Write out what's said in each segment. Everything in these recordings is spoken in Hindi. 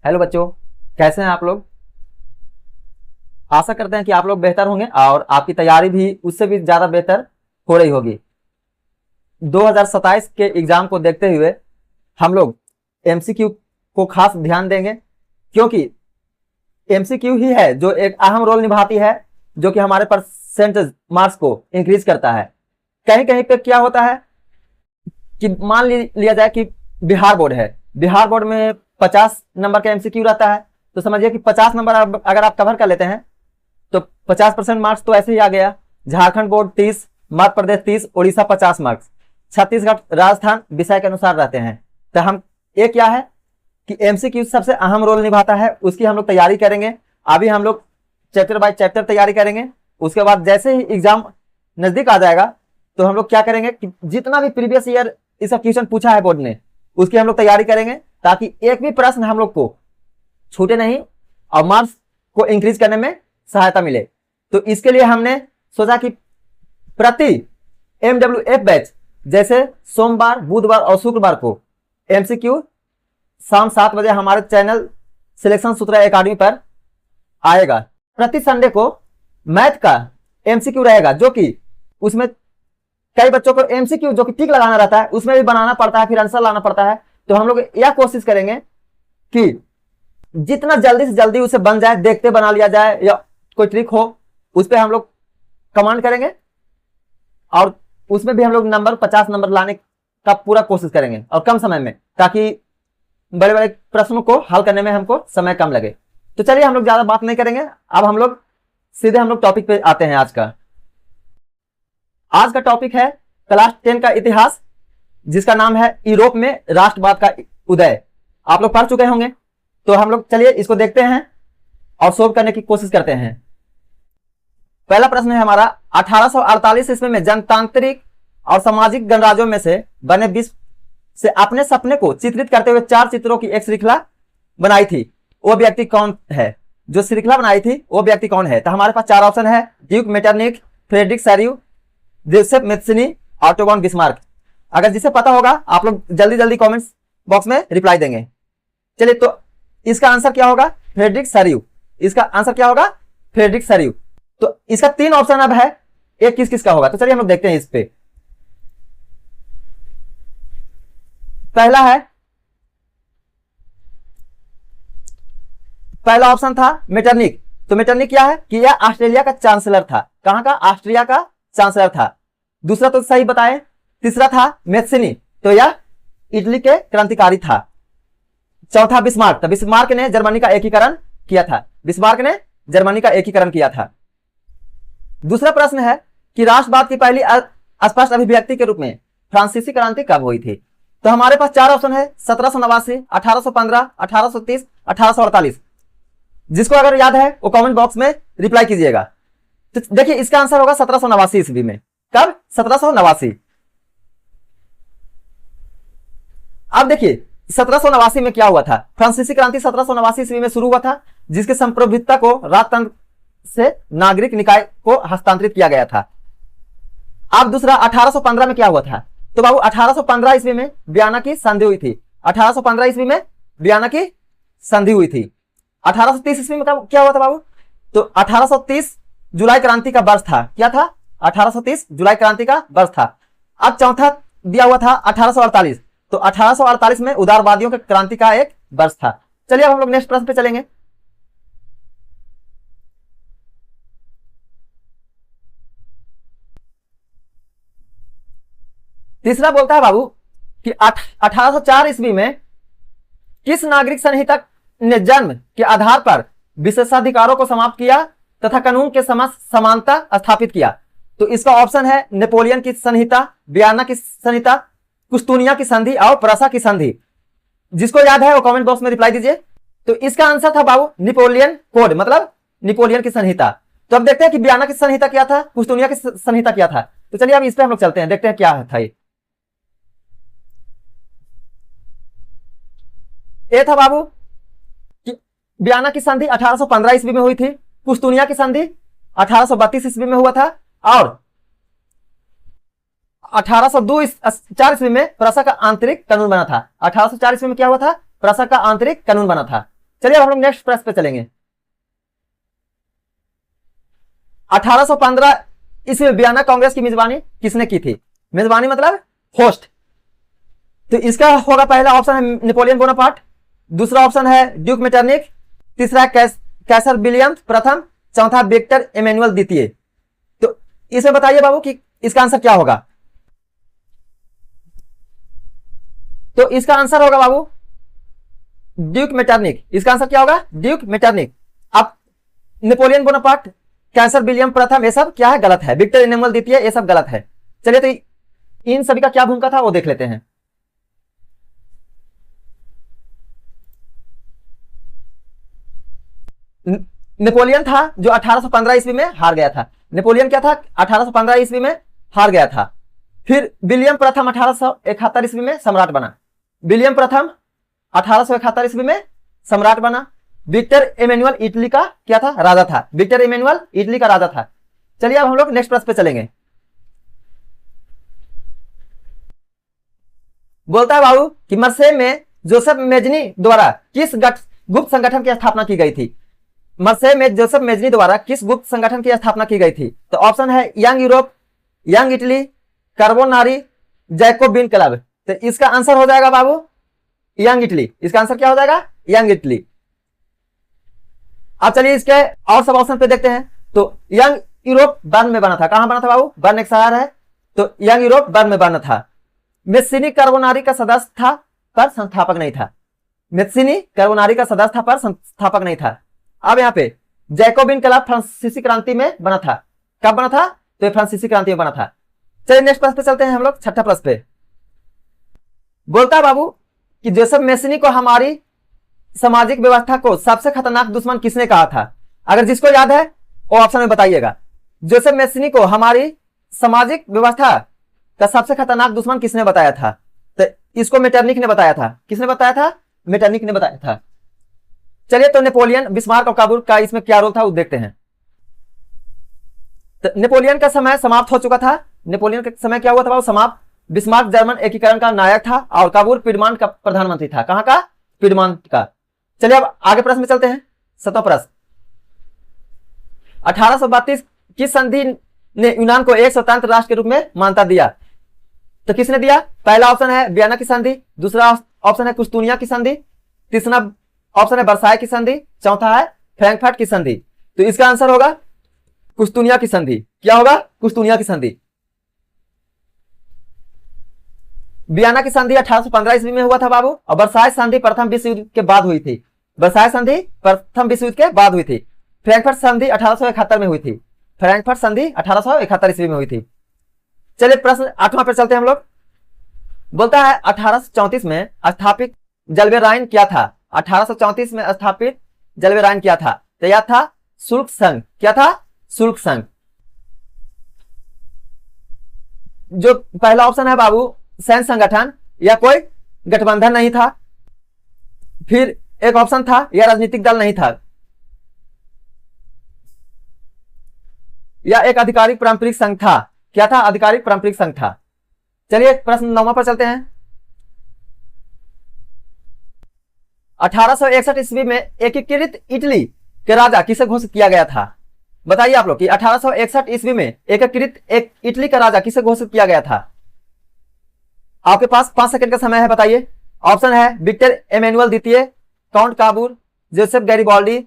हेलो बच्चों, कैसे हैं आप लोग। आशा करते हैं कि आप लोग बेहतर होंगे और आपकी तैयारी भी उससे भी ज़्यादा बेहतर हो रही होगी। 2027 के एग्ज़ाम को देखते हुए हम लोग एमसीक्यू को खास ध्यान देंगे, क्योंकि एमसीक्यू ही है जो एक अहम रोल निभाती है, जो कि हमारे परसेंटेज मार्क्स को इंक्रीज करता है। कहीं कहीं पे क्या होता है कि मान लिया जाए कि बिहार बोर्ड है, बिहार बोर्ड में 50 नंबर का एमसीक्यू रहता है, तो समझिए कि 50 नंबर अगर आप कवर कर लेते हैं तो 50% मार्क्स तो ऐसे ही आ गया। झारखंड बोर्ड 30, मध्य प्रदेश 30, उड़ीसा 50 मार्क्स, छत्तीसगढ़ राजस्थान विषय के अनुसार रहते हैं। तो हम ये क्या है कि एमसीक्यू सबसे अहम रोल निभाता है, उसकी हम लोग तैयारी करेंगे। अभी हम लोग चैप्टर बाय चैप्टर तैयारी करेंगे। उसके बाद जैसे ही एग्जाम नजदीक आ जाएगा तो हम लोग क्या करेंगे कि जितना भी प्रीवियस ईयर इसका क्वेश्चन पूछा है बोर्ड ने, उसकी हम लोग तैयारी करेंगे, ताकि एक भी प्रश्न हम लोग को छूटे नहीं और मार्क्स को इंक्रीज करने में सहायता मिले। तो इसके लिए हमने सोचा कि प्रति MWF बैच जैसे सोमवार, बुधवार और शुक्रवार को एमसीक्यू शाम 7 बजे हमारे चैनल सिलेक्शन सूत्र एकेडमी पर आएगा। प्रति संडे को मैथ का एमसीक्यू रहेगा, जो कि उसमें कई बच्चों को एमसीक्यू जो कि टिक लगाना रहता है उसमें भी बनाना पड़ता है, फिर आंसर लाना पड़ता है। तो हम लोग यह कोशिश करेंगे कि जितना जल्दी से जल्दी उसे बन जाए, देखते बना लिया जाए, या कोई ट्रिक हो उस पर हम लोग कमांड करेंगे और उसमें भी हम लोग 50 नंबर लाने का पूरा कोशिश करेंगे और कम समय में, ताकि बड़े बड़े प्रश्नों को हल करने में हमको समय कम लगे। तो चलिए हम लोग ज्यादा बात नहीं करेंगे, अब हम लोग सीधे टॉपिक पे आते हैं। आज का टॉपिक है क्लास 10 का इतिहास, जिसका नाम है यूरोप में राष्ट्रवाद का उदय। आप लोग पढ़ चुके होंगे, तो हम लोग चलिए इसको देखते हैं और सोल्व करने की कोशिश करते हैं। पहला प्रश्न है हमारा, 1848 ईस्वी में जनतांत्रिक और सामाजिक गणराज्यों में से बने विश्व से अपने सपने को चित्रित करते हुए 4 चित्रों की एक श्रृंखला बनाई थी, वो व्यक्ति कौन है। जो श्रृंखला बनाई थी वो व्यक्ति कौन है। तो हमारे पास 4 ऑप्शन है, ड्यूक मेटरनिख, फ्रेडरिक सैरिउ, Joseph Mazzini, Otto von Bismarck. अगर जिसे पता होगा आप लोग जल्दी जल्दी कमेंट्स बॉक्स में रिप्लाई देंगे। चलिए, तो इसका आंसर क्या होगा, फ्रेडरिक सैरिउ। इसका आंसर क्या होगा, फ्रेडरिक सैरिउ। तो इसका 3 ऑप्शन अब है, एक किस किस का होगा। तो चलिए हम लोग देखते हैं इस पे। पहला ऑप्शन था मेटरनिख। तो मेटरनिख क्या है कि यह ऑस्ट्रेलिया का चांसलर था। कहां का, ऑस्ट्रिया का चांसलर था। दूसरा तो सही बताए। तीसरा था मैत्सनी, तो यह इटली के क्रांतिकारी था। चौथा बिस्मार्क, तो बिस्मार्क ने जर्मनी का एकीकरण किया था। बिस्मार्क ने जर्मनी का एकीकरण किया था। दूसरा प्रश्न है कि राष्ट्रवाद की पहली स्पष्ट अभिव्यक्ति के रूप में फ्रांसीसी क्रांति कब हुई थी। तो हमारे पास 4 ऑप्शन है, 1789, 1815, 1830, 1848। जिसको अगर याद है वो कमेंट बॉक्स में रिप्लाई कीजिएगा। तो देखिए इसका आंसर होगा 1789 ईस्वी में। कब, 1789। अब देखिए 1789 में क्या हुआ था। फ्रांसीसी क्रांति 1789 ईस्वी में शुरू हुआ था, जिसके संप्रभुता को राजतंत्र से नागरिक निकाय को हस्तांतरित किया गया था। अब दूसरा 1815 में क्या हुआ था। तो बाबू 1815 ईस्वी में वियना की संधि हुई थी। 1815 ईस्वी में वियना की संधि हुई थी। 1830 ईस्वी में क्या हुआ था बाबू। तो 1830 जुलाई क्रांति का वर्ष था। क्या था, 1830 जुलाई क्रांति का वर्ष था। अब चौथा दिया हुआ था 1848। तो 1848 में उदारवादियों के क्रांति का एक वर्ष था। चलिए अब हम लोग नेक्स्ट प्रश्न पे चलेंगे। तीसरा बोलता है बाबू कि 1804 ईस्वी में किस नागरिक संहिता ने जन्म के आधार पर विशेषाधिकारों को समाप्त किया तथा कानून के समक्ष समानता स्थापित किया। तो इसका ऑप्शन है नेपोलियन की संहिता, वियना की संहिता, कुस्तुनिया की संधि और प्रसा की संधि। जिसको याद है वो कमेंट बॉक्स में रिप्लाई दीजिए। तो इसका आंसर था बाबू नेपोलियन कोड, मतलब नेपोलियन की संहिता। तो अब देखते हैं कि वियना की संहिता क्या था, कुस्तुनिया की संहिता क्या था। तो चलिए अब इस पे हम लोग चलते हैं, देखते हैं क्या था ये था बाबू कि वियना की संधि 1815 ईस्वी में हुई थी। कुस्तुनिया की संधि 1832 ईस्वी में हुआ था और 1804 ईस्वी में प्रसा का आंतरिक कानून बना था। 1804 ईस्वी में क्या हुआ था, प्रसा का आंतरिक कानून बना था। चलिए अब हम लोग नेक्स्ट प्रश्न पे चलेंगे। 1815 ईस्वी में वियना कांग्रेस की मेजबानी किसने की थी? मेजबानी मतलब होस्ट। तो इसका होगा पहला ऑप्शन है नेपोलियन बोनापार्ट, दूसरा ऑप्शन है ड्यूक मेटरनिक, तीसरा कैसर विलियम प्रथम, चौथा विक्टर इमैनुअल द्वितीय। तो इसे बताइए बाबू कि इसका आंसर क्या होगा। तो इसका आंसर होगा बाबू ड्यूक मेटरनिक। इसका आंसर क्या होगा? Duke Metternich. अब नेपोलियन बोनापार्ट, कैसर विलियम प्रथम, ये सब क्या है? गलत है। विक्टर इमैनुअल द्वितीय, ये सब गलत है। चलिए तो इन सभी का क्या भूमिका था वो देख लेते हैं। नेपोलियन था जो 1815 ईस्वी में हार गया था। नेपोलियन क्या था? 1815 ईस्वी में हार गया था। फिर विलियम प्रथम 1871 ईस्वी में सम्राट बना। विलियम प्रथम 1871 ईस्वी में सम्राट बना। विक्टर इमैनुअल इटली का क्या था? राजा था। विक्टर इमैनुअल इटली का राजा था। चलिए अब हम लोग नेक्स्ट प्रश्न पे चलेंगे। बोलता है बाबू कि मरसे में जोसेफ मेजनी द्वारा किस गुप्त संगठन की स्थापना की गई थी? मरसे में जोसेफ मेजनी द्वारा किस गुप्त संगठन की स्थापना की गई थी? तो ऑप्शन है young Europe, young Italy, Carbonari, Jacobin club. तो इसका आंसर हो जाएगा बाबू यंग इटली। इसका आंसर क्या हो जाएगा? Young Italy. अब चलिए इसके और सब ऑप्शन पे देखते हैं। तो यंग यूरोप बर्न में बना था। कहां बना था बाबू? बर्न एक शहर है, तो यंग यूरोप बर्न में बना था। मेस्सिनी कार्बोनारी का सदस्य था पर संस्थापक नहीं था। मेस्सिनी कार्बोनारी का सदस्य था पर संस्थापक नहीं था। अब यहाँ पे जैकोबिन क्लब फ्रांसीसी क्रांति में बना था। कब बना था? तो फ्रांसीसी क्रांति में बना था। चलिए नेक्स्ट प्रश्न पे चलते हैं हम लोग, छठा प्रश्न पे। बोलता है बाबू कि जोसेफ मेस्सिनी को हमारी सामाजिक व्यवस्था को सबसे खतरनाक दुश्मन किसने कहा था? अगर जिसको याद है वो ऑप्शन में बताइएगा। जोसेफ मेस्सिनी को हमारी सामाजिक व्यवस्था का सबसे खतरनाक दुश्मन किसने बताया था? तो इसको मेटरनिक ने बताया था। किसने बताया था? मेटरनिक ने बताया था। चलिए तो नेपोलियन, बिस्मार्क और काबूल का इसमें क्या रोल था वो देखते हैं। तो नेपोलियन का समय समाप्त हो चुका था। नेपोलियन का समय क्या हुआ था? समाप्त। बिस्मार्क जर्मन एकीकरण का नायक था और काबूल पिडमांट का प्रधानमंत्री था। कहां का? पिडमांट का। चलिए अब आगे प्रश्न में चलते हैं। 7वां प्रश्न। 1832 किस संधि ने यूनान को एक स्वतंत्र राष्ट्र के रूप में मान्यता दिया? तो किसने दिया? पहला ऑप्शन है वियना की संधि, दूसरा ऑप्शन है कुस्तुनिया की संधि, तीसरा ऑप्शन है वर्साय की संधि, चौथा है फ्रैंकफर्ट की संधि। तो इसका आंसर होगा कुस्तुनिया की संधि। क्या होगा? कुस्तुनिया की संधि। वियना की संधि 1815 ईस्वी में हुआ था बाबू, और वर्साय संधि प्रथम विश्व युद्ध के बाद हुई थी। वर्साय संधि प्रथम विश्व युद्ध के बाद हुई थी। फ्रैंकफर्ट संधि 1871 में हुई थी। फ्रैंकफर्ट संधि 1871 ईस्वी में हुई थी। चलिए प्रश्न 8वां पर चलते हैं हम लोग। बोलता है 1834 में स्थापित जलवे राइन क्या था? 1834 में स्थापित जलवे राइन क्या था? तो यह था शुल्क संघ। क्या था? शुल्क संघ। जो पहला ऑप्शन है बाबू सैन्य संगठन, या कोई गठबंधन नहीं था। फिर एक ऑप्शन था यह राजनीतिक दल नहीं था, या एक आधिकारिक पारंपरिक संघ था। क्या था? आधिकारिक पारंपरिक संघ था। चलिए प्रश्न 9वां पर चलते हैं। 1861 ईस्वी में एकीकृत इटली के राजा किसे घोषित किया गया था? बताइए आप लोग कि 1861 ईस्वी में एकीकृत एक इटली का राजा किसे घोषित किया गया था? आपके पास 5 सेकंड का समय है, बताइए। ऑप्शन है विक्टर इमैनुअल द्वितीय, काउंट काबूल, जोसेफ गैरिबाल्डी,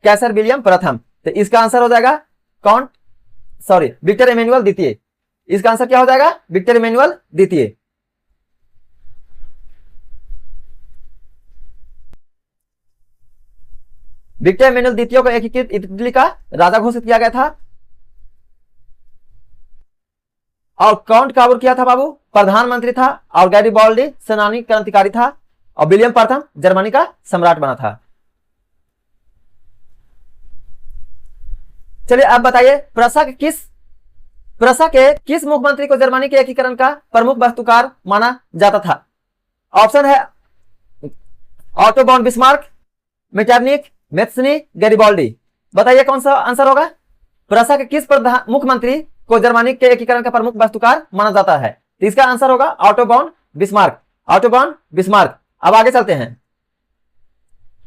कैसर विलियम प्रथम। तो इसका आंसर हो जाएगा विक्टर इमैनुअल द्वितीय। इसका आंसर क्या हो जाएगा? विक्टर इमैनुअल द्वितीय। विक्टर इमैनुअल द्वितीय को एकीकृत इटली का राजा घोषित किया गया था। और काउंट काबूल किया था बाबू, प्रधानमंत्री था। और गैरिबाल्डी सेनानी क्रांतिकारी था। और विलियम प्रथम जर्मनी का सम्राट बना था। चलिए अब बताइए प्रशा के किस मुख्यमंत्री को जर्मनी के एकीकरण का प्रमुख वास्तुकार माना जाता था? ऑप्शन है Otto von Bismarck, Metternich, Mazzini, Garibaldi. बताइए कौन सा आंसर होगा? प्रशा के किस मुख्यमंत्री को जर्मनी के एकीकरण का प्रमुख वास्तुकार माना जाता है? तो इसका आंसर होगा Otto von Bismarck. Otto von Bismarck. अब आगे चलते हैं।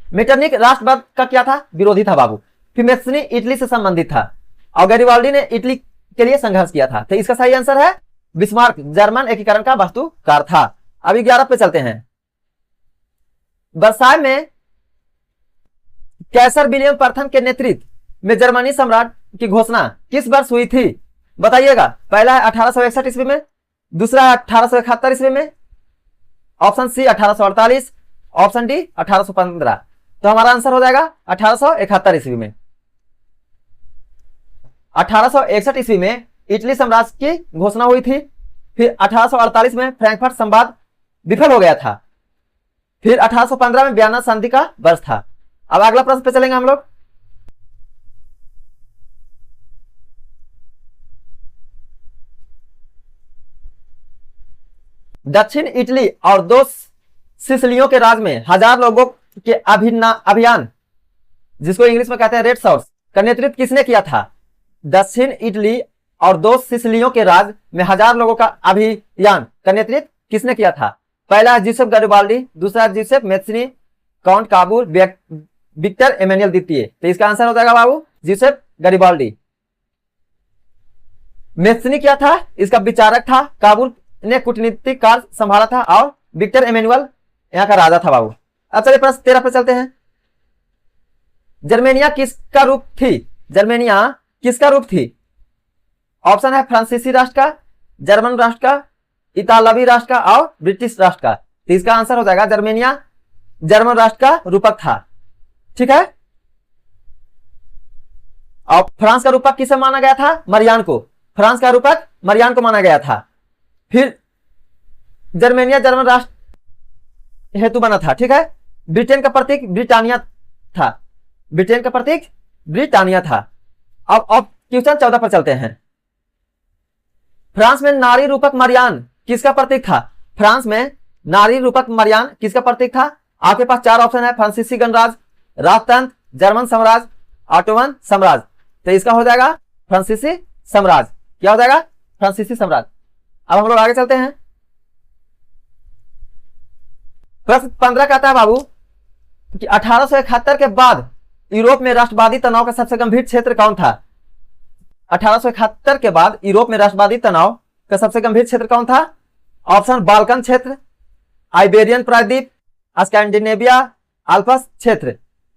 मेटरनिक राष्ट्रवाद का क्या था, विरोधी था बाबू। फिर मेस्नी इटली से संबंधित था और गैरिबाल्डी ने इटली के लिए संघर्ष किया था। तो इसका सही आंसर है बिस्मार्क, जर्मन एकीकरण का वास्तुकार था। अभी 11 पे चलते हैं। वर्साय में कैसर विलियम प्रथम के नेतृत्व में जर्मनी सम्राट की घोषणा किस वर्ष हुई थी, बताइएगा। पहला है 1861 ईस्वी में, दूसरा है 1871 ईस्वी में, ऑप्शन सी 1848, ऑप्शन डी 1815। तो हमारा आंसर हो जाएगा 1871 ईस्वी में। 1861 ईस्वी में इटली साम्राज्य की घोषणा हुई थी। फिर 1848 में फ्रैंकफर्ट संवाद विफल हो गया था। फिर 1815 में वियना संधि का वर्ष था। अब अगला प्रश्न पे चलेंगे हम लोग। दक्षिण इटली और 2 सिसिलियों के राज में 1000 लोगों के अभियान, जिसको इंग्लिश में कहते हैं रेड शॉर्ट्स, का नेतृत्व किसने किया था। दक्षिण इटली और 2 सिसिलियों के राज में 1000 लोगों का अभियान का नेतृत्व किसने किया था। पहला है जोसेफ गैरिबाल्डी, दूसरा है Joseph Mazzini, count Cavour, Victor Emmanuel द्वितीय। तो इसका आंसर हो जाएगा बाबू जोसेफ गैरिबाल्डी। मेस्नी क्या था, इसका विचारक था। काबुल ने कूटनीतिक कार्य संभाला था और विक्टर एमेनुएल यहाँ का राजा था बाबू। अब चलिए प्रश्न 13 पे चलते हैं। जर्मेनिया किसका रूप थी, जर्मेनिया किसका रूप थी। ऑप्शन है फ्रांसीसी राष्ट्र का, जर्मन राष्ट्र का, इतालवी राष्ट्र का और ब्रिटिश राष्ट्र का। तो इसका आंसर हो जाएगा जर्मेनिया जर्मन राष्ट्र का रूपक था। ठीक है। और फ्रांस का रूपक किसे माना गया था, मरियान को। फ्रांस का रूपक मरियान को माना गया था। फिर जर्मेनिया जर्मन राष्ट्र हेतु बना था। ठीक है। ब्रिटेन का प्रतीक ब्रिटानिया था, ब्रिटेन का प्रतीक ब्रिटानिया था। अब क्वेश्चन 14 पर चलते हैं। फ्रांस में नारी रूपक मरियान किसका प्रतीक था। फ्रांस में नारी रूपक मरियान किसका प्रतीक था। आपके पास 4 ऑप्शन है, फ्रांसीसी गणराज्य, राजतंत्र, जर्मन साम्राज्य, ऑटोमन साम्राज्य। तो इसका हो जाएगा फ्रांसीसी साम्राज्य। क्या हो जाएगा, फ्रांसीसी साम्राज्य। अब हम लोग आगे चलते हैं। प्रश्न 15 कहता है बाबू कि 1871 के बाद यूरोप में राष्ट्रवादी तनाव का सबसे गंभीर क्षेत्र कौन था। 1871 के बाद यूरोप में राष्ट्रवादी तनाव का सबसे गंभीर क्षेत्र कौन था। ऑप्शन बाल्कन क्षेत्र, आइबेरियन प्रायद्वीप, स्कैंडिनेविया, अल्पस क्षेत्र।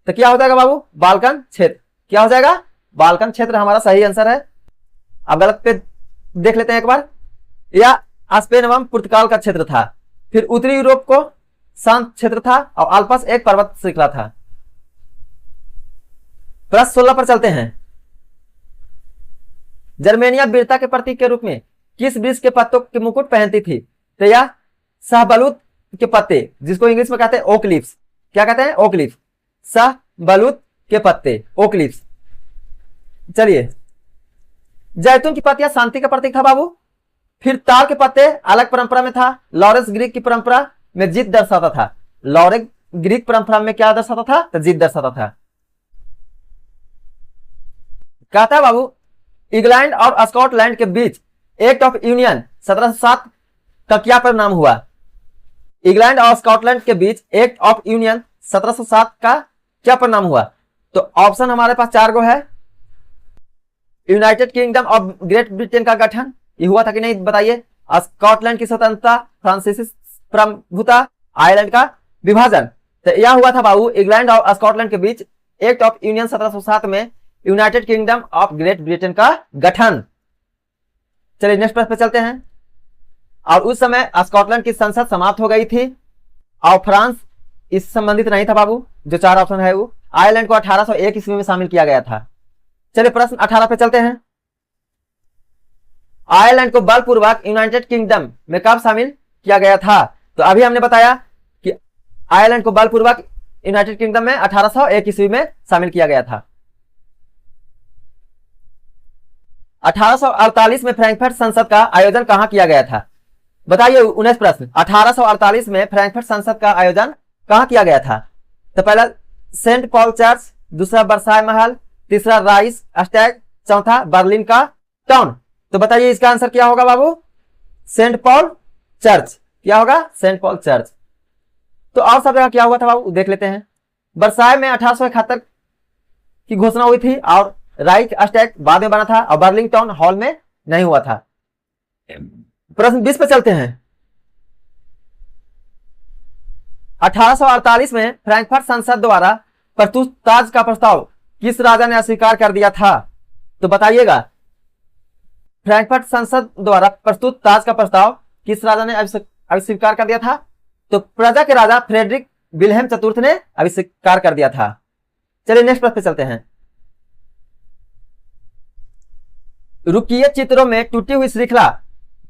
तो क्या हो जाएगा बाबू, बाल्कन क्षेत्र। क्या हो जाएगा, बाल्कन क्षेत्र हमारा सही आंसर है। अब गलत पे देख लेते हैं एक बार। यह स्पेन एवं पुर्तगाल का क्षेत्र था। फिर उत्तरी यूरोप को शांत क्षेत्र था और अल्पस एक पर्वत श्रृंखला था। प्रश्न 16 पर चलते हैं। जर्मेनिया वीरता के प्रतीक के रूप में किस वृक्ष के पत्तों के मुकुट पहनती थी। तो यह शाहबलूत के पत्ते, जिसको इंग्लिश में कहते हैं ओक लीव्स। क्या कहते हैं, ओक लीव्स, शाहबलूत के पत्ते, ओक लीव्स। चलिए, जैतून की पत्तियां शांति का प्रतीक था बाबू। फिर ताड़ के पत्ते अलग परंपरा में था। लॉरेंस ग्रीक की परंपरा में जीत दर्शाता था। लॉरेंस ग्रीक परंपरा में क्या दर्शाता था, तो जीत दर्शाता था। कहता है बाबू इंग्लैंड और स्कॉटलैंड के बीच एक्ट ऑफ यूनियन 1707 का क्या परिणाम हुआ। इंग्लैंड और स्कॉटलैंड के बीच एक्ट ऑफ यूनियन 1707 का क्या परिणाम हुआ। तो ऑप्शन हमारे पास 4 गो है। United kingdom of great Britain का गठन, ये हुआ था कि नहीं बताइए। स्कॉटलैंड की स्वतंत्रता, फ्रांसीसी प्रभुता, आयरलैंड का विभाजन। तो यह हुआ था बाबू इंग्लैंड और स्कॉटलैंड के बीच एक्ट ऑफ यूनियन 1707 में United kingdom of great Britain का गठन। चलिए नेक्स्ट प्रश्न पे चलते हैं। और उस समय स्कॉटलैंड की संसद समाप्त हो गई थी और फ्रांस इस संबंधित नहीं था बाबू। जो 4 ऑप्शन है वो। आयरलैंड को 1801 ईस्वी में शामिल किया गया था। चलिए प्रश्न 18 पे चलते हैं। आयरलैंड को बलपूर्वक यूनाइटेड किंगडम में कब शामिल किया गया था। तो अभी हमने बताया कि आयरलैंड को बलपूर्वक यूनाइटेड किंगडम में 1801 ईस्वी में शामिल किया गया था। 1848 में फ्रैंकफर्ट संसद का आयोजन कहां किया गया था। बताइए 19 प्रश्न। 1848 में फ्रैंकफर्ट संसद का आयोजन कहां किया गया था। तो पहला सेंट पॉल चर्च, दूसरा वर्साय महल, तीसरा राइस स्टैग, चौथा बर्लिन का टाउन। तो बताइए इसका आंसर क्या होगा बाबू, सेंट पॉल चर्च। क्या होगा, सेंट पॉल चर्च। तो और सब जगह क्या हुआ था बाबू देख लेते हैं। वर्साय में 1871 की घोषणा हुई थी और राइट स्टैग बाद में बना था और बर्लिंग टाउन हॉल में नहीं हुआ था। प्रश्न 20 पे चलते हैं। 1848 में फ्रैंकफर्ट संसद द्वारा प्रस्तुत ताज का प्रस्ताव किस राजा ने अस्वीकार कर दिया था? तो बताइएगा, फ्रैंकफर्ट संसद द्वारा प्रस्तुत ताज का प्रस्ताव किस राजा ने अस्वीकार कर दिया था? तो प्रजा के राजा फ्रेडरिक विल्हेम चतुर्थ ने अस्वीकार कर दिया था। चलिए नेक्स्ट प्रश्न पे चलते हैं। रुकिए चित्रों में टूटी हुई श्रृंखला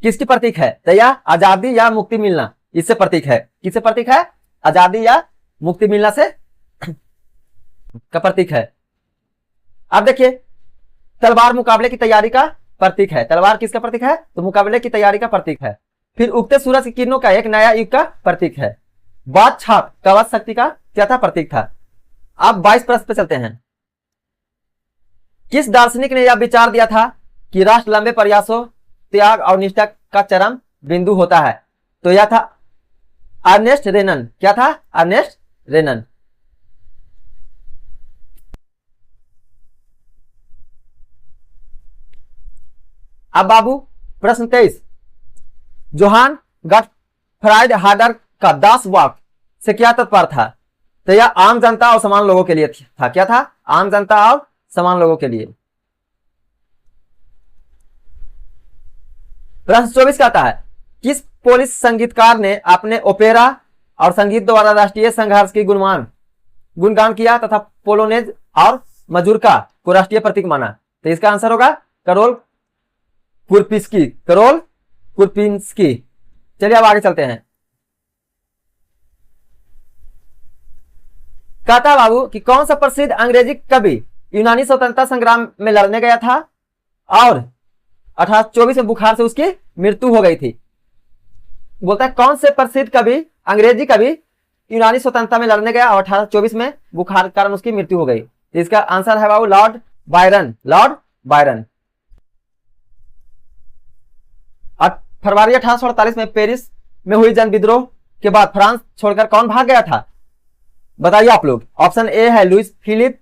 किसकी प्रतीक है? तो यह आजादी या मुक्ति मिलना इससे प्रतीक है। किससे प्रतीक है? आजादी या मुक्ति मिलना से का प्रतीक है। अब देखिए, तलवार मुकाबले की तैयारी का प्रतीक है। तलवार किसका प्रतीक है? तो मुकाबले की तैयारी का प्रतीक है। फिर उगते सूरज की किरणों का एक नया युग का प्रतीक है। बात छाप कवच शक्ति का क्या था? प्रतीक था। अब 22 प्रश्न पे चलते हैं। किस दार्शनिक ने यह विचार दिया था कि राष्ट्र लंबे प्रयासों, त्याग और निष्ठा का चरम बिंदु होता है? तो यह था अर्नेस्ट रेनन। क्या था? अर्नेस्ट रेनन। अब बाबू प्रश्न 23, जोहान गॉटफ्राइड हार्डर का दास वाक से क्या तात्पर्य था? तो यह आम जनता और समान लोगों के लिए था। क्या था? आम जनता और समान लोगों के लिए। प्रश्न 24 कहता है, किस पोलिश संगीतकार ने अपने ओपेरा और संगीत द्वारा राष्ट्रीय संघर्ष की गुणगान किया तथा पोलोनेज और मजूरका को राष्ट्रीय प्रतीक माना? तो इसका आंसर होगा करोल कुरपिस्की। करोल कुरपिंस्की। चलिए अब आगे चलते हैं। कहता बाबू कि कौन सा प्रसिद्ध अंग्रेजी कवि यूनानी स्वतंत्रता संग्राम में लड़ने गया था और 1824 में बुखार से उसकी मृत्यु हो गई थी? बोलता है कौन से प्रसिद्ध कवि, अंग्रेजी कवि यूनानी स्वतंत्रता में लड़ने गया और 1824 में बुखार के कारण उसकी मृत्यु हो गई? इसका आंसर है बाबू लॉर्ड बायरन। Lord Byron. फरवरी 1848 में पेरिस में हुई जन विद्रोह के बाद फ्रांस छोड़कर कौन भाग गया था? बताइए आप लोग। ऑप्शन ए है लुइस फिलिप,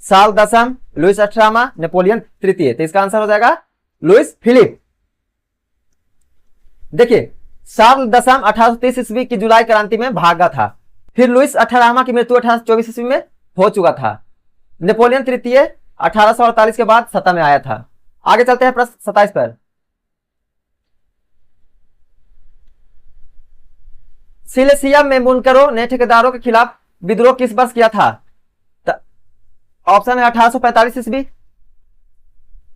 साल दसम, लुइस 18वां, नेपोलियन तृतीय। तो इसका आंसर हो जाएगा लुइस फिलिप। देखिए, साल दसम 1830 ईस्वी की जुलाई क्रांति में भागा था। फिर लुइस 18वां की मृत्यु 1824 ईस्वी में हो चुका था। नेपोलियन तृतीय 1848 के बाद सत्ता में आया था। आगे चलते हैं प्रश्न 27 पर। सिलेसिया में बुनकरों ने ठेकेदारों के खिलाफ विद्रोह किस वर्ष किया था? ऑप्शन है 1845 ईस्वी,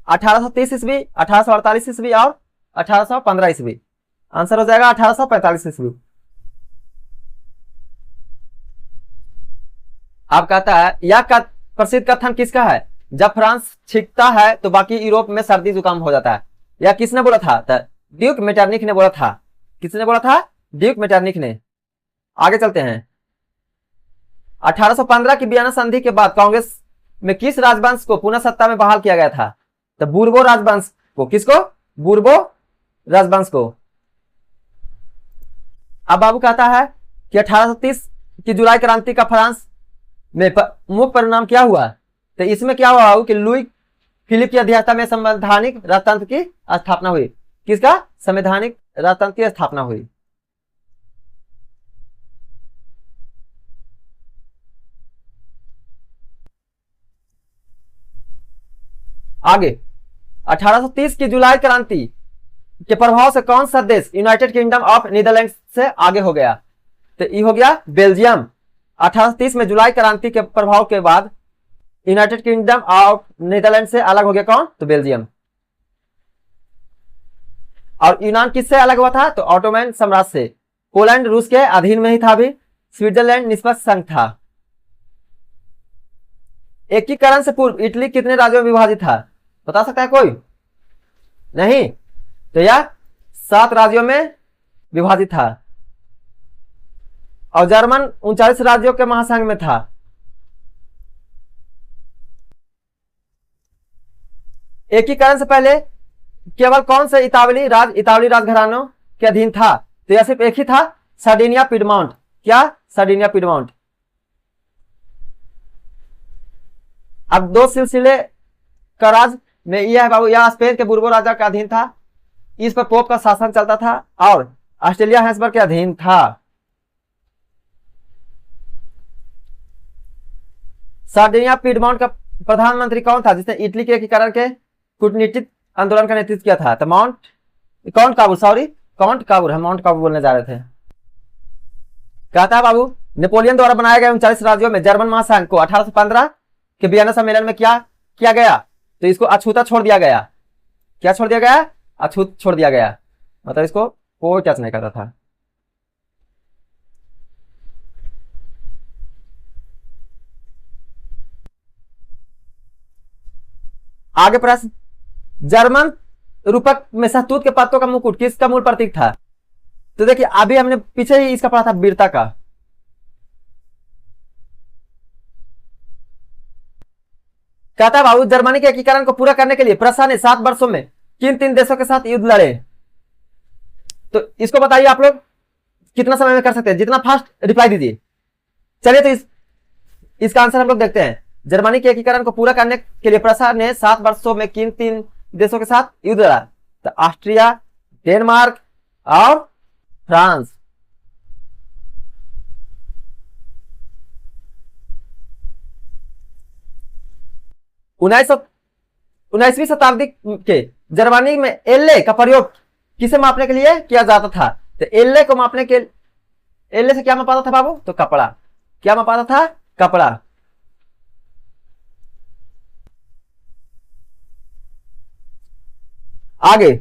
1830 ईस्वी, 1848 ईस्वी और 1815 ईस्वी। आंसर हो जाएगा 1845 ईस्वी। आप कहता है यह प्रसिद्ध कथन किसका है? जब फ्रांस छींकता है तो बाकी यूरोप में सर्दी जुकाम हो जाता है। यह किसने बोला था? ड्यूक मेटरनिख ने बोला था। किसने बोला था? ड्यूक मेटरनिख ने। आगे चलते हैं। 1815 की वियना संधि के बाद कांग्रेस में किस राजवंश को पुनः सत्ता में बहाल किया गया था? तो बूर्बो राजवंश को। किसको? बूर्बो राजवंश को। अब बाबू कहता है कि 1830 की जुलाई क्रांति का फ्रांस में मुख्य परिणाम क्या हुआ? तो इसमें क्या हुआ कि लुई फिलिप की अध्यक्षता में संवैधानिक राजतंत्र की स्थापना हुई। किसका? संवैधानिक राजतंत्र की स्थापना हुई। आगे 1830 की जुलाई क्रांति के प्रभाव से कौन सा देश यूनाइटेड किंगडम ऑफ नीदरलैंड से आगे हो गया? तो ये हो गया बेल्जियम। 1830 में जुलाई क्रांति के प्रभाव के बाद यूनाइटेड किंगडम ऑफ नीदरलैंड से अलग हो गया कौन? तो बेल्जियम। और यूनान किससे अलग हुआ था? तो ऑटोमन साम्राज्य से। पोलैंड रूस के अधीन में ही था भी। स्विट्जरलैंड निष्पक्ष संघ था। एकीकरण से पूर्व इटली कितने राज्यों में विभाजित था? बता सकता है कोई? नहीं। तो यह 7 राज्यों में विभाजित था। और जर्मन 39 राज्यों के महासंघ में था। एकीकरण से पहले केवल कौन से इतावली राजघरानों के अधीन था? तो यह सिर्फ एक ही था, सार्डिनिया पिडमाउंट। क्या? Sardinia Piedmont. अब दो सिलसिले का राज में यह है बाबू, यह स्पेन के बुर्बो राजा का अधीन था, इस पर पोप का शासन चलता था, और ऑस्ट्रेलिया हैंसबर्ग के अधीन था। सार्डिनिया पीडमोंट का प्रधानमंत्री कौन था जिसने इटली के एकीकरण के कूटनीतिक आंदोलन का नेतृत्व किया था? तो count Kabul, sorry count Kabul, हम माउंट काबूल बोलने जा रहे थे। कहता है बाबू, नेपोलियन द्वारा बनाए गए 39 राज्यों में जर्मन महासंघ को 1815 के वियना सम्मेलन में क्या किया गया? तो इसको अछूता छोड़ दिया गया। क्या छोड़ दिया गया? अछूत छोड़ दिया गया, मतलब इसको कोई टच नहीं करता था। आगे प्रश्न, जर्मन रूपक में शहतूत के पत्तों का मुकुट किसका मूल प्रतीक था? तो देखिए अभी हमने पीछे ही इसका पढ़ा था, वीरता का। कहता है बाबू, जर्मनी के एकीकरण को पूरा करने के लिए प्रशा ने 7 वर्षों में किन 3 देशों के साथ युद्ध लड़े? तो इसको बताइए आप लोग कितना समय में कर सकते हैं, जितना फास्ट रिप्लाई दीजिए। चलिए तो इसका आंसर हम लोग देखते हैं। जर्मनी के एकीकरण को पूरा करने के लिए प्रशा ने 7 वर्षों में किन 3 देशों के साथ युद्ध लड़ा? तो ऑस्ट्रिया, डेनमार्क और फ्रांस। उन्नीसवीं शताब्दी के जर्मनी में एल्ले का प्रयोग किसे मापने के लिए किया जाता था? तो एल्ले को मापने के, एल्ले से क्या मापाता था बाबू? तो कपड़ा। क्या मापाता था? कपड़ा। आगे,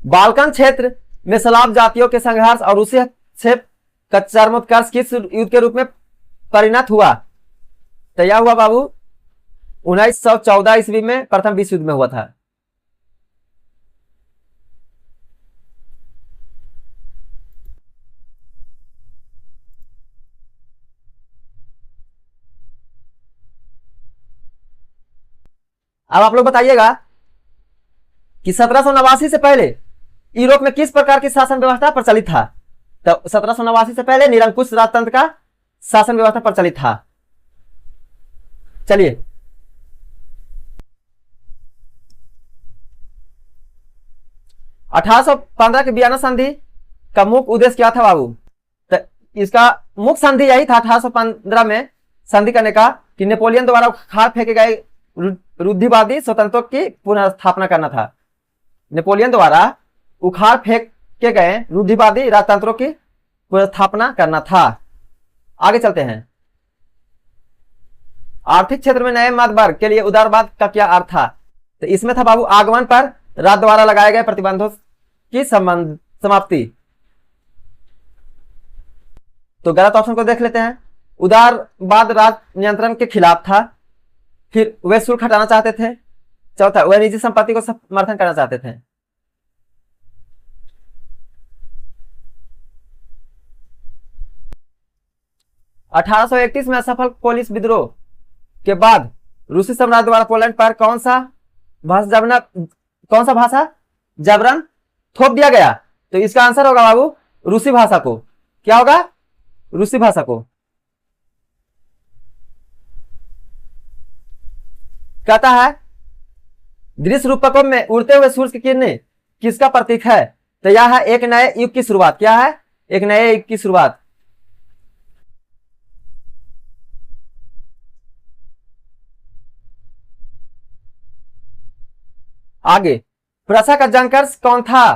बाल्कन क्षेत्र में स्लाव जातियों के संघर्ष और रूसी हस्तक्षेप का चरमोत्कर्ष किस युद्ध के रूप में परिणत हुआ? तो यह हुआ बाबू 1914 ईस्वी में प्रथम विश्व युद्ध में हुआ था। अब आप लोग बताइएगा कि 1789 से पहले यूरोप में किस प्रकार की शासन व्यवस्था प्रचलित था? तो 1789 से पहले निरंकुश राजतंत्र का शासन व्यवस्था प्रचलित था। चलिए, 1815 के वियना संधि का मुख्य उद्देश्य क्या था बाबू? तो इसका मुख्य संधि यही था 1815 में संधि करने का कि नेपोलियन द्वारा उखाड़ फेंके गए रूढ़िवादी स्वतंत्रों की पुनर्स्थापना करना था। नेपोलियन द्वारा उखाड़ फेंके गए रूढ़िवादी राजतंत्रों की पुनर्स्थापना करना था। आगे चलते हैं। आर्थिक क्षेत्र में नए मध्य वर्ग के लिए उदारवाद का क्या अर्थ था? तो इसमें था बाबू आगमन पर राज्य द्वारा लगाए गए प्रतिबंधों की समाप्ति। तो गलत ऑप्शन को देख लेते हैं। उदारवाद राज नियंत्रण के खिलाफ था। फिर वे शुल्क हटाना चाहते थे। चौथा, वे निजी संपत्ति को समर्थन करना चाहते थे। अठारह में असफल पोलिश विद्रोह के बाद रूसी साम्राज्य द्वारा पोलैंड पर कौन सा भाषा जबरन थोप दिया गया? तो इसका आंसर होगा बाबू रूसी भाषा को। क्या होगा? रूसी भाषा को। कहता है, दृश्य रूपकों में उड़ते हुए सूर्य की किरणें किसका प्रतीक है? तो यह है एक नए युग की शुरुआत। क्या है? एक नए युग की शुरुआत। आगे, प्रशा का जनकर्ष कौन था?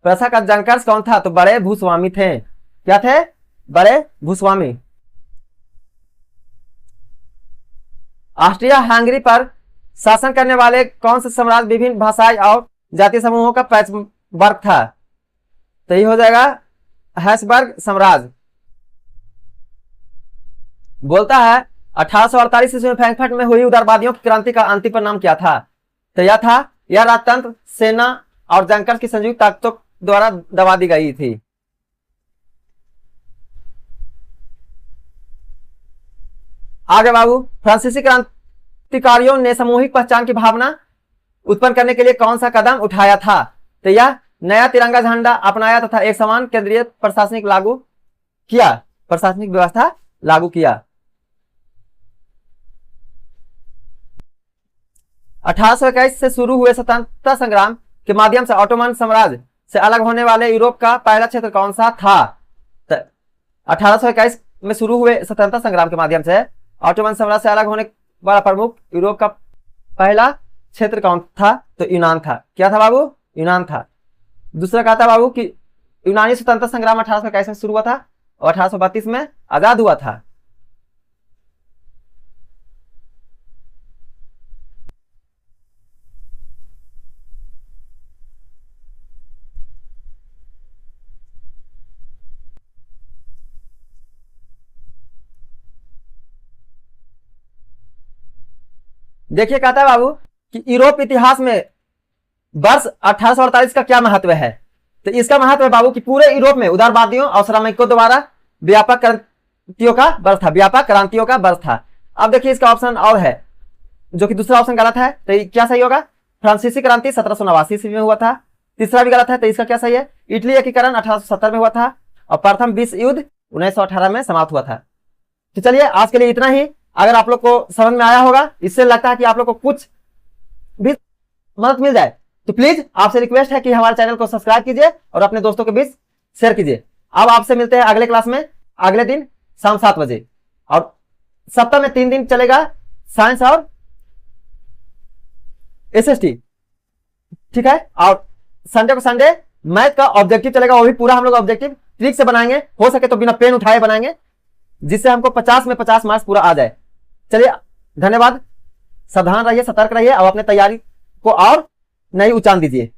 प्रशा का जनकर्ष कौन था? तो बड़े भूस्वामी थे। क्या थे? बड़े भूस्वामी। ऑस्ट्रिया हंगरी पर शासन करने वाले कौन से साम्राज्य विभिन्न भाषाएं और जातीय समूहों का पैचवर्क था? तो ये हो जाएगा हैब्सबर्ग साम्राज्य। बोलता है 1848 ईस्वी में फ्रैंकफर्ट में हुई उदारवादियों की क्रांति का अंतिम परिणाम क्या था? तो यह था, यह राजतंत्र, सेना और जनकर्ष की संयुक्त ताकतों द्वारा दबा दी गई थी। आगे बाबू, फ्रांसीसी क्रांतिकारियों ने सामूहिक पहचान की भावना उत्पन्न करने के लिए कौन सा कदम उठाया था? तो यह नया तिरंगा झंडा अपनाया तथा एक समान केंद्रीय प्रशासनिक व्यवस्था लागू किया। 1821 से शुरू हुए स्वतंत्रता संग्राम के माध्यम से ऑटोमन साम्राज्य से अलग होने वाले यूरोप का पहला क्षेत्र कौन सा था? 1821 में शुरू हुए स्वतंत्रता संग्राम के माध्यम से ऑटोमन साम्राज्य से अलग होने वाला प्रमुख यूरोप का पहला क्षेत्र कौन था? तो यूनान था। क्या था बाबू? यूनान था। दूसरा कहा था बाबू कि यूनानी स्वतंत्रता संग्राम 1821 में शुरू हुआ था और 1832 में आजाद हुआ था। देखिए कहता है बाबू कि यूरोप इतिहास में वर्ष 1848 का क्या महत्व है? तो इसका महत्व है बाबू कि पूरे यूरोप में उदारवादियों और श्रमिकों द्वारा व्यापक क्रांतियों का बर्थ था, व्यापक क्रांतियों का बर्थ था। अब देखिए इसका ऑप्शन और है जो कि दूसरा ऑप्शन गलत है, तो क्या सही होगा? फ्रांसीसी क्रांति 1789 ईस्वी में हुआ था। तीसरा भी गलत है, तो इसका क्या सही है? इटली एकीकरण 1870 में हुआ था और प्रथम विश्व युद्ध 1918 में समाप्त हुआ था। तो चलिए आज के लिए इतना ही। अगर आप लोग को समझ में आया होगा, इससे लगता है कि आप लोग को कुछ भी मदद मिल जाए, तो प्लीज आपसे रिक्वेस्ट है कि हमारे चैनल को सब्सक्राइब कीजिए और अपने दोस्तों के बीच शेयर कीजिए। अब आपसे मिलते हैं अगले क्लास में, अगले दिन शाम 7 बजे। और सप्ताह में 3 दिन चलेगा साइंस और एसएसटी, ठीक है। और संडे को संडे मैथ का ऑब्जेक्टिव चलेगा, वो भी पूरा हम लोग ऑब्जेक्टिव ट्रिक से बनाएंगे, हो सके तो बिना पेन उठाए बनाएंगे, जिससे हमको 50 में 50 मार्क्स पूरा आ जाए। चलिए धन्यवाद, सावधान रहिए, सतर्क रहिए और अपने तैयारी को और नई उचान दीजिए।